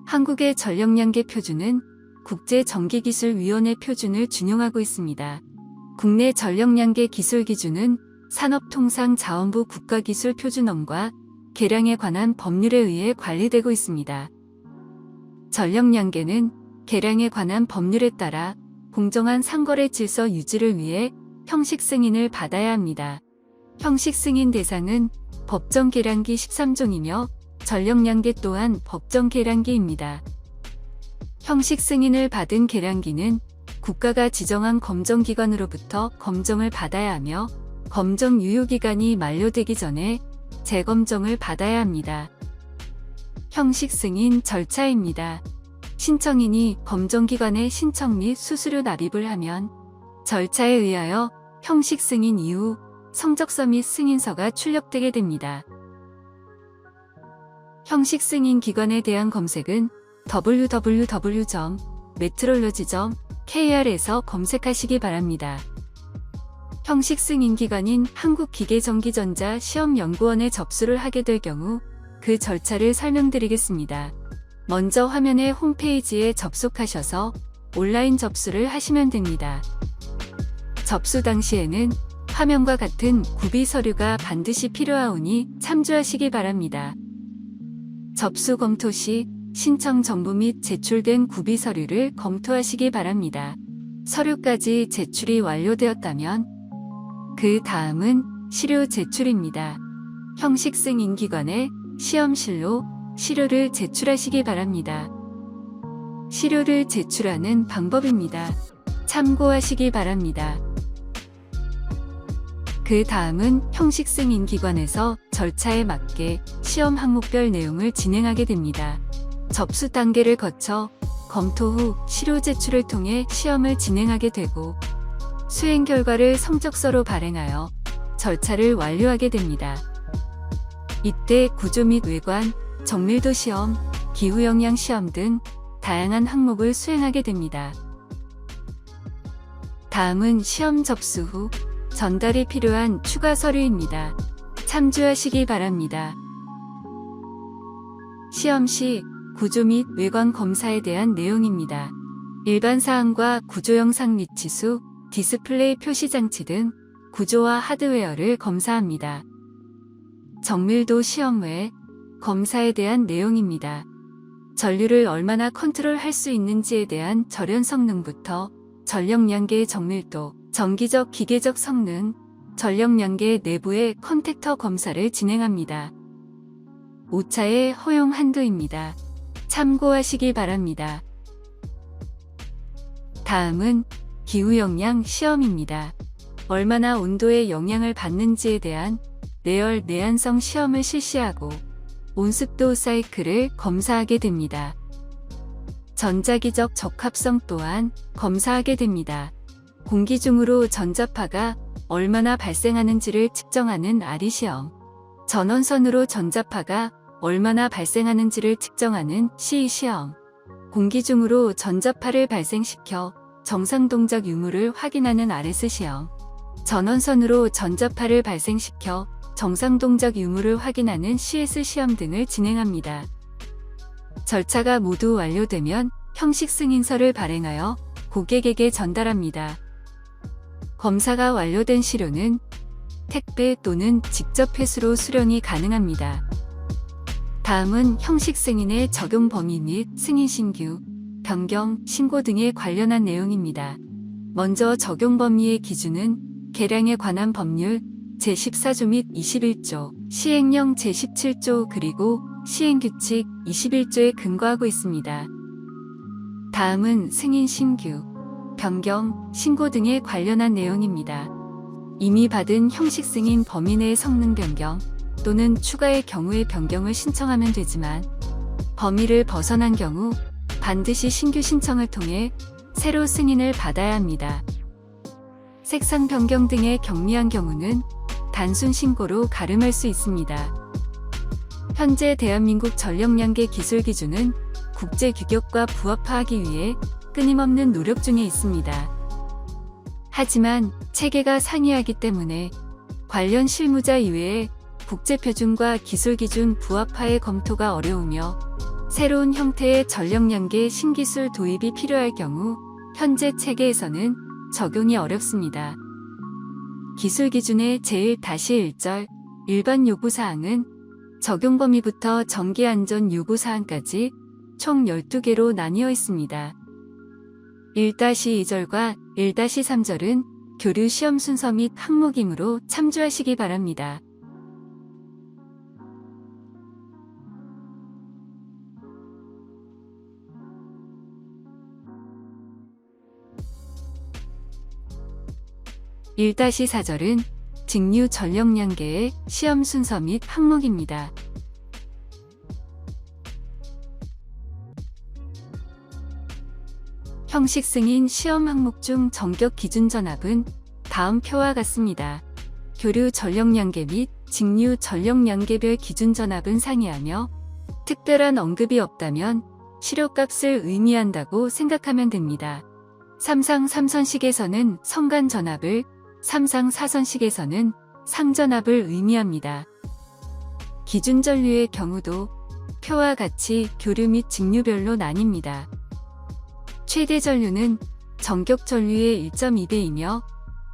한국의 전력량계 표준은 국제전기기술위원회 표준을 준용하고 있습니다. 국내 전력량계 기술 기준은 산업통상자원부 국가기술표준원과 계량에 관한 법률에 의해 관리되고 있습니다. 전력량계는 계량에 관한 법률에 따라 공정한 상거래 질서 유지를 위해 형식 승인을 받아야 합니다. 형식 승인 대상은 법정 계량기 13종이며 전력량계 또한 법정 계량기입니다. 형식 승인을 받은 계량기는 국가가 지정한 검정기관으로부터 검정을 받아야 하며 검정 유효기간이 만료되기 전에 재검정을 받아야 합니다. 형식 승인 절차입니다. 신청인이 검정기관에 신청 및 수수료 납입을 하면 절차에 의하여 형식 승인 이후 성적서 및 승인서가 출력되게 됩니다. 형식 승인 기관에 대한 검색은 www.metrology.kr에서 검색하시기 바랍니다. 형식 승인 기관인 한국기계전기전자 시험연구원에 접수를 하게 될 경우 그 절차를 설명드리겠습니다. 먼저 화면의 홈페이지에 접속하셔서 온라인 접수를 하시면 됩니다. 접수 당시에는 화면과 같은 구비 서류가 반드시 필요하오니 참조하시기 바랍니다. 접수 검토 시 신청 정보 및 제출된 구비 서류를 검토하시기 바랍니다. 서류까지 제출이 완료되었다면 그 다음은 시료 제출입니다. 형식 승인 기관에 시험실로 시료를 제출하시기 바랍니다. 시료를 제출하는 방법입니다. 참고하시기 바랍니다. 그 다음은 형식 승인 기관에서 절차에 맞게 시험 항목별 내용을 진행하게 됩니다. 접수 단계를 거쳐 검토 후 시료 제출을 통해 시험을 진행하게 되고 수행 결과를 성적서로 발행하여 절차를 완료하게 됩니다. 이때 구조 및 외관, 정밀도 시험, 기후영향 시험 등 다양한 항목을 수행하게 됩니다. 다음은 시험 접수 후 전달이 필요한 추가 서류입니다. 참조하시기 바랍니다. 시험 시 구조 및 외관 검사에 대한 내용입니다. 일반 사항과 구조 영상 및 지수, 디스플레이 표시 장치 등 구조와 하드웨어를 검사합니다. 정밀도 시험 외 검사에 대한 내용입니다. 전류를 얼마나 컨트롤할 수 있는지에 대한 절연 성능부터 전력량계의 정밀도, 전기적 기계적 성능, 전력량계 내부의 컨택터 검사를 진행합니다. 오차의 허용 한도입니다. 참고하시기 바랍니다. 다음은 기후영향 시험입니다. 얼마나 온도의 영향을 받는지에 대한 내열 내한성 시험을 실시하고 온습도 사이클을 검사하게 됩니다. 전자기적 적합성 또한 검사하게 됩니다. 공기 중으로 전자파가 얼마나 발생하는지를 측정하는 아리 시험, 전원선으로 전자파가 얼마나 발생하는지를 측정하는 시이 시험, 공기 중으로 전자파를 발생시켜 정상 동작 유무를 확인하는 RS 시험, 전원선으로 전자파를 발생시켜 정상 동작 유무를 확인하는 CS 시험 등을 진행합니다. 절차가 모두 완료되면 형식 승인서를 발행하여 고객에게 전달합니다. 검사가 완료된 시료는 택배 또는 직접 회수로 수령이 가능합니다. 다음은 형식 승인의 적용 범위 및 승인 신규, 변경, 신고 등에 관련한 내용입니다. 먼저 적용 범위의 기준은 계량에 관한 법률 제14조 및 21조, 시행령 제17조 그리고 시행규칙 21조에 근거하고 있습니다. 다음은 승인 신규, 변경, 신고 등에 관련한 내용입니다. 이미 받은 형식 승인 범위 내의 성능 변경 또는 추가의 경우에 변경을 신청하면 되지만 범위를 벗어난 경우 반드시 신규 신청을 통해 새로 승인을 받아야 합니다. 색상 변경 등의 경미한 경우는 단순 신고로 가름할 수 있습니다. 현재 대한민국 전력량계 기술 기준은 국제 규격과 부합화하기 위해 끊임없는 노력 중에 있습니다. 하지만 체계가 상이하기 때문에 관련 실무자 이외에 국제표준과 기술기준 부합화의 검토가 어려우며 새로운 형태의 전력량계 신기술 도입이 필요할 경우 현재 체계에서는 적용이 어렵습니다. 기술 기준의 제1-1절 일반 요구사항은 적용 범위부터 전기 안전 요구사항까지 총 12개로 나뉘어 있습니다. 1-2절과 1-3절은 교류 시험 순서 및 항목이므로 참조하시기 바랍니다. (1-4절은) 직류 전력량계의 시험 순서 및 항목입니다. 형식 승인 시험 항목 중 전격 기준 전압은 다음 표와 같습니다. 교류 전력량계 및 직류 전력량계별 기준 전압은 상이하며 특별한 언급이 없다면 실효값을 의미한다고 생각하면 됩니다. 3상 3선식에서는 성간 전압을, 3상 4선식에서는 상전압을 의미합니다. 기준 전류의 경우도 표와 같이 교류 및 직류별로 나뉩니다. 최대 전류는 전격 전류의 1.2배이며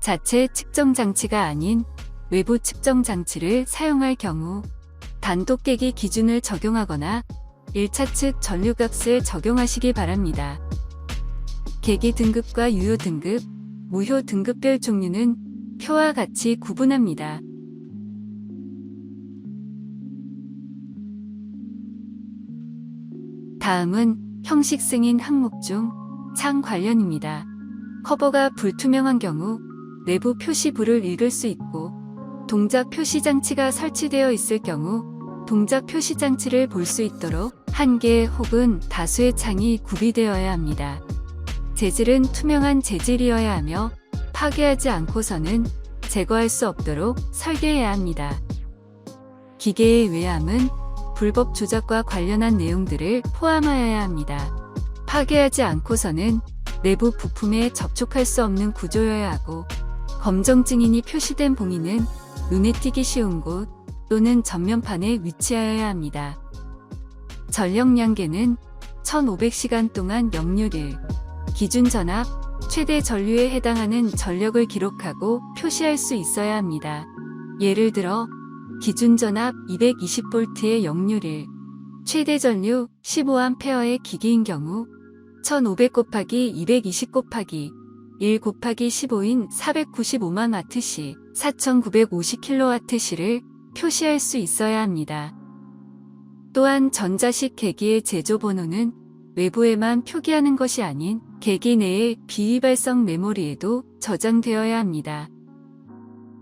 자체 측정 장치가 아닌 외부 측정 장치를 사용할 경우 단독 계기 기준을 적용하거나 1차 측 전류값을 적용하시기 바랍니다. 계기 등급과 유효 등급, 무효 등급별 종류는 표와 같이 구분합니다. 다음은 형식 승인 항목 중 창 관련입니다. 커버가 불투명한 경우 내부 표시부를 읽을 수 있고 동작 표시 장치가 설치되어 있을 경우 동작 표시 장치를 볼 수 있도록 한 개 혹은 다수의 창이 구비되어야 합니다. 재질은 투명한 재질이어야 하며 파괴하지 않고서는 제거할 수 없도록 설계해야 합니다. 기계의 외함은 불법 조작과 관련한 내용들을 포함하여야 합니다. 파괴하지 않고서는 내부 부품에 접촉할 수 없는 구조여야 하고 검정 증인이 표시된 봉이는 눈에 띄기 쉬운 곳 또는 전면판에 위치하여야 합니다. 전력량계는 1500시간 동안 역류를, 기준 전압, 최대 전류에 해당하는 전력을 기록하고 표시할 수 있어야 합니다. 예를 들어 기준 전압 220V의 역류를, 최대 전류 15A의 기기인 경우 1500 곱하기 220 곱하기 1 곱하기 15인 495만 와트시 4950kWh를 표시할 수 있어야 합니다. 또한 전자식 계기의 제조 번호는 외부에만 표기하는 것이 아닌 계기 내의 비휘발성 메모리에도 저장되어야 합니다.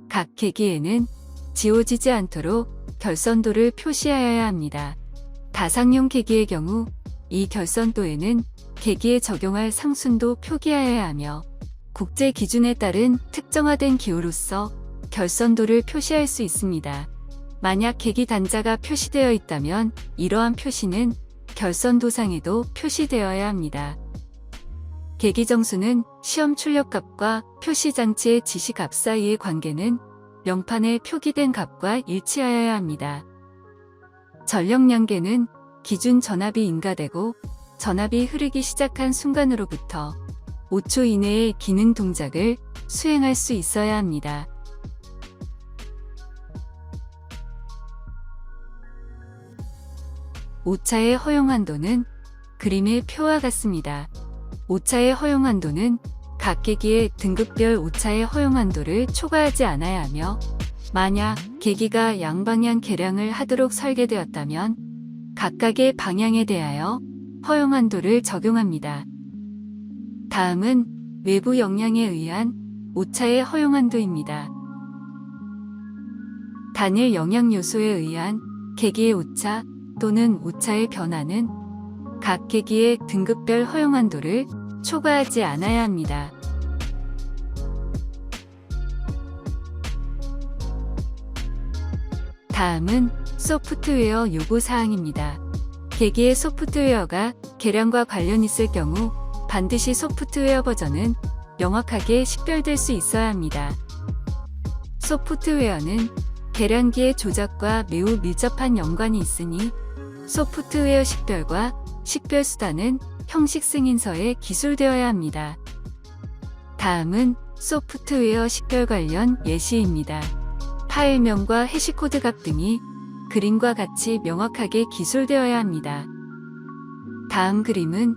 각 계기에는 지워지지 않도록 결선도를 표시하여야 합니다. 다상용 계기의 경우 이 결선도에는 계기에 적용할 상순도 표기하여야 하며 국제 기준에 따른 특정화된 기호로서 결선도를 표시할 수 있습니다. 만약 계기 단자가 표시되어 있다면 이러한 표시는 결선도상에도 표시되어야 합니다. 계기 정수는 시험 출력값과 표시 장치의 지시값 사이의 관계는 명판에 표기된 값과 일치하여야 합니다. 전력량계는 기준 전압이 인가되고 전압이 흐르기 시작한 순간으로부터 5초 이내에 기능 동작을 수행할 수 있어야 합니다. 오차의 허용 한도는 그림의 표와 같습니다. 오차의 허용 한도는 각 계기의 등급별 오차의 허용 한도를 초과하지 않아야 하며 만약 계기가 양방향 계량을 하도록 설계되었다면 각각의 방향에 대하여 허용 한도를 적용합니다. 다음은 외부 영향에 의한 오차의 허용 한도입니다. 단일 영향 요소에 의한 계기의 오차 또는 오차의 변화는 각 계기의 등급별 허용 한도를 초과하지 않아야 합니다. 다음은 소프트웨어 요구사항입니다. 계기의 소프트웨어가 계량과 관련 있을 경우 반드시 소프트웨어 버전은 명확하게 식별될 수 있어야 합니다. 소프트웨어는 계량기의 조작과 매우 밀접한 연관이 있으니 소프트웨어 식별과 식별 수단은 형식 승인서에 기술되어야 합니다. 다음은 소프트웨어 식별 관련 예시입니다. 파일명과 해시코드 값 등이 그림과 같이 명확하게 기술되어야 합니다. 다음 그림은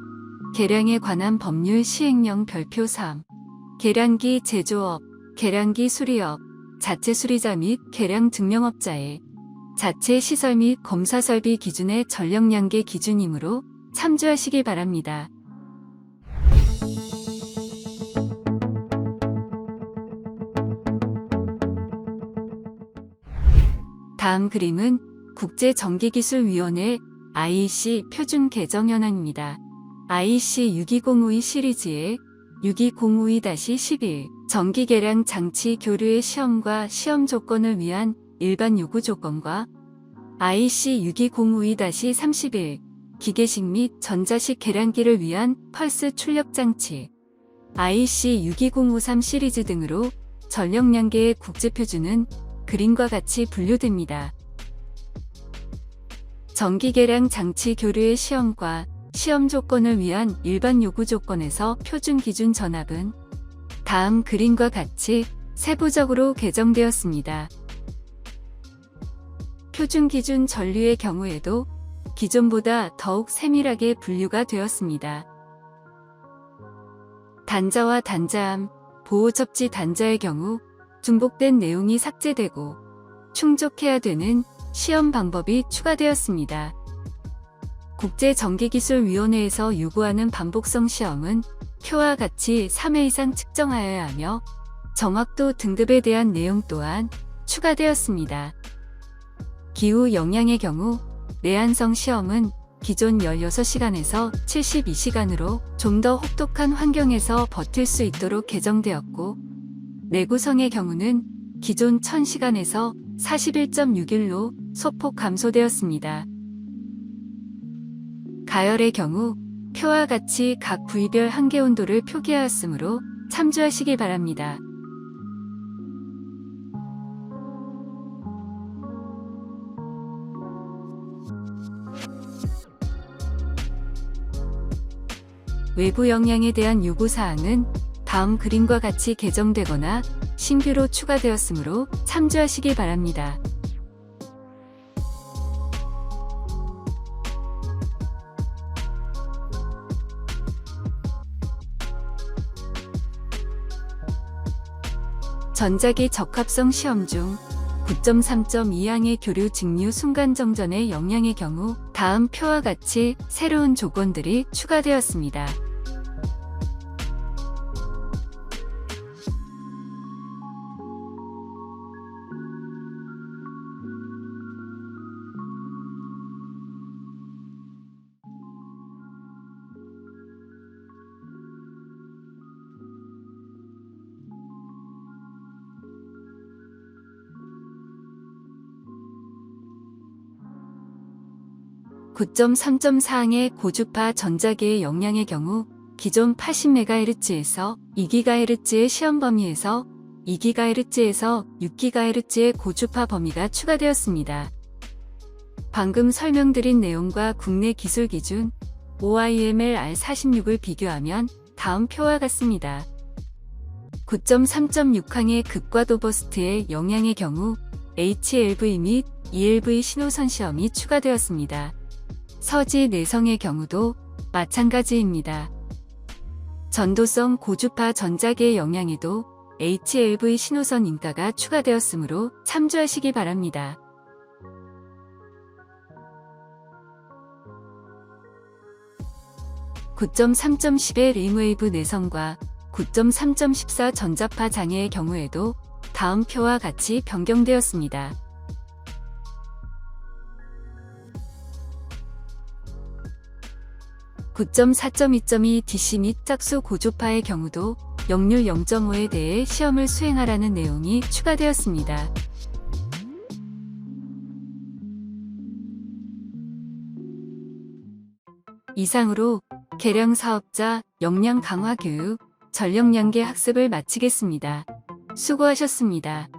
계량에 관한 법률 시행령 별표 3. 계량기 제조업, 계량기 수리업, 자체 수리자 및 계량 증명업자의 자체 시설 및 검사 설비 기준의 전력량계 기준이므로 참조하시기 바랍니다. 다음 그림은 국제전기기술위원회 IEC 표준 개정 현황입니다. IEC 62052 시리즈의 62052-11 전기계량 장치 교류의 시험과 시험 조건을 위한 일반 요구 조건과 IEC 62052-31 기계식 및 전자식 계량기를 위한 펄스 출력 장치 IEC 62053 시리즈 등으로 전력량계의 국제표준은 그림과 같이 분류됩니다. 전기계량 장치 교류의 시험과 시험 조건을 위한 일반 요구 조건에서 표준 기준 전압은 다음 그림과 같이 세부적으로 개정되었습니다. 표준 기준 전류의 경우에도 기존보다 더욱 세밀하게 분류가 되었습니다. 단자와 단자함, 보호 접지 단자의 경우 중복된 내용이 삭제되고 충족해야 되는 시험 방법이 추가되었습니다. 국제전기기술위원회에서 요구하는 반복성 시험은 표와 같이 3회 이상 측정하여야 하며 정확도 등급에 대한 내용 또한 추가되었습니다. 기후 영향의 경우 내한성 시험은 기존 16시간에서 72시간으로 좀 더 혹독한 환경에서 버틸 수 있도록 개정되었고 내구성의 경우는 기존 1000시간에서 41.6일로 소폭 감소되었습니다. 가열의 경우 표와 같이 각 부위별 한계 온도를 표기하였으므로 참조하시기 바랍니다. 외부 영향에 대한 요구사항은 다음 그림과 같이 개정되거나 신규로 추가되었으므로 참조하시기 바랍니다. 전자기 적합성 시험 중 9.3.2항의 교류 직류 순간정전의 영향의 경우 다음 표와 같이 새로운 조건들이 추가되었습니다. (9.3.4항의) 고주파 전자기의 영향의 경우 기존 80MHz에서 2GHz의 시험 범위에서 2GHz에서 6GHz의 고주파 범위가 추가되었습니다. 방금 설명드린 내용과 국내 기술 기준 OIML R46을 비교하면 다음 표와 같습니다. 9.3.6항의 극과도 버스트의 영향의 경우 HLV 및 ELV 신호선 시험이 추가되었습니다. 서지 내성의 경우도 마찬가지입니다. 전도성 고주파 전자기의 영향에도 HLV 신호선 인가가 추가되었으므로 참조하시기 바랍니다. (9.3.10의) 링웨이브 내성과 9.3.14 전자파 장애의 경우에도 다음 표와 같이 변경되었습니다. (9.4.2.2) DC 및 짝수 고주파의 경우도 역률 0.5에 대해 시험을 수행하라는 내용이 추가되었습니다. 이상으로 계량 사업자 역량 강화 교육, 전력량계 학습을 마치겠습니다. 수고하셨습니다.